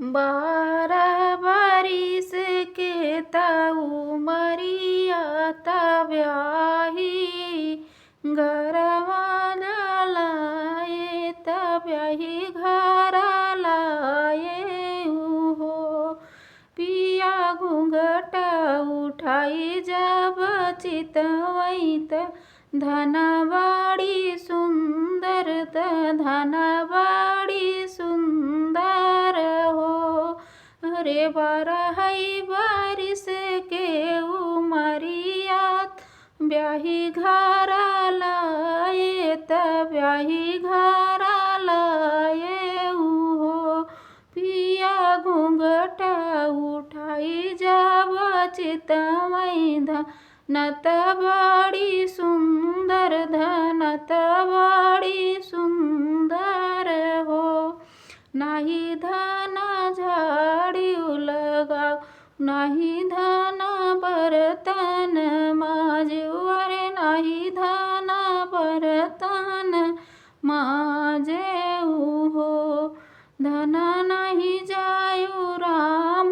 12 बरिस के उमरिया ब्याही घरवा लाए ब्याही घर लाए हो। पिया घूंघटा उठाई जब चितवैत धनबाड़ी सुंदर धनबाड़ी सुंदर हो। अरे 12 बरिस के उमरिया ब्याही घर लाए ब्याही घर लाए हो। पिया घूंघटा उठाई जब चितवैत नत बड़ी सुंदर धनत बड़ी सुंदर हो। नाही धन झाड़ियो लगाओ नाही धन बर्तन माजो। अरे नाही धन बर्तन माजे हो। धन नहीं जायो राम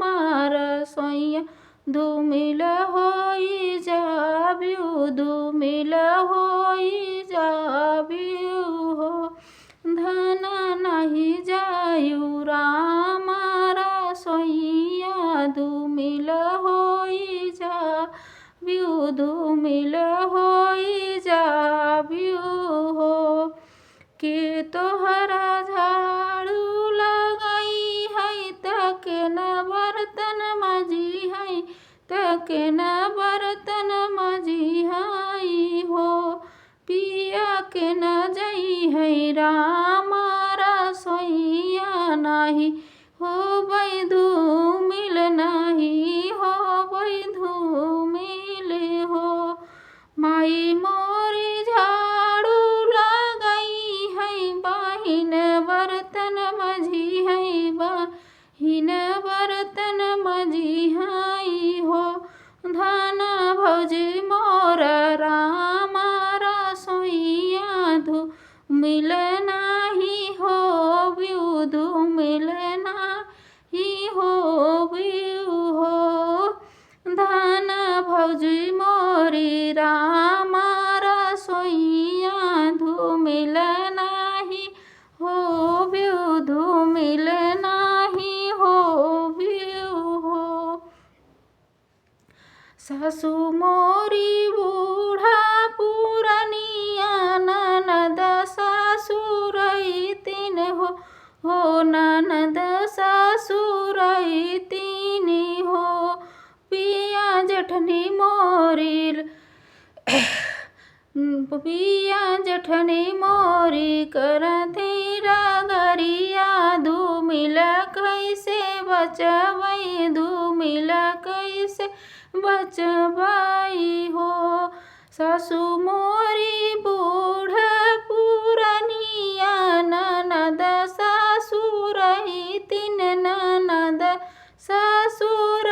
रसोइया धूमिल होई जाबियो धूमिल होई जाबियो हो। धन नहीं जायो राम रसोइया धूमिल होई जाबियो धूमिल होई जाबियो हो। के तोहरा झाड़ू लगाई है तके न बर्तन मजी है तके न बर्तन मजी है हो। पिया के न जई है राम रसोइया नाही हो धूमिल नहीं हो धूमिल हो। माई मोरी झाड़ू लगाई है बाहिन बर्तन मजी है बाहिन बर्तन मजी है हो। धन भौजी मोर राम रसोइया धूमिल नाही हो धूमिल नाही हो हो। धन भौजी मोरी राम रसोइया धूमिल नाही हो धूमिल नाही हो हो। सासू मोरी बूढ़ा पुरनिया ननद सासुर तीन हो ननद सासुर तीन हो। पिया जेठनी मोरी पिया जेठनी मोरी करथी रगरिया धूमिल कैसे बचबई धूमिल कैसे बचबई हो। सासू मोरी बूढ़ पुरनिया ननद सासुर तीन ननद सासुर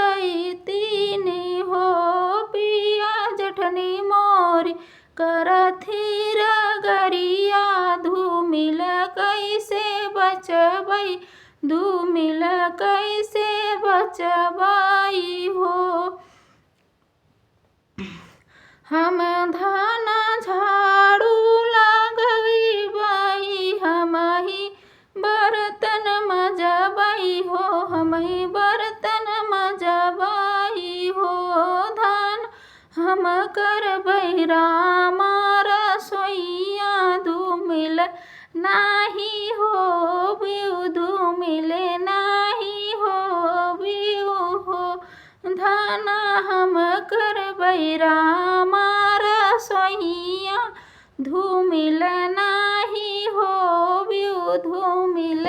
तीन हो। पिया जेठनी मोरी करथी रगरिया धूमिल कैसे बचबई धूमिल कैसे बचबई हो। हम धान झाड़ू लगई बाई हम ही बर्तन मजबई हो हम ही बर्तन मजबई हो। धान हम करबई राम रसोइया धूमिल नाही हो धूमिल नाही हो हो। धन हम करबई राम रसोइया धूमिल नाही हो धूमिल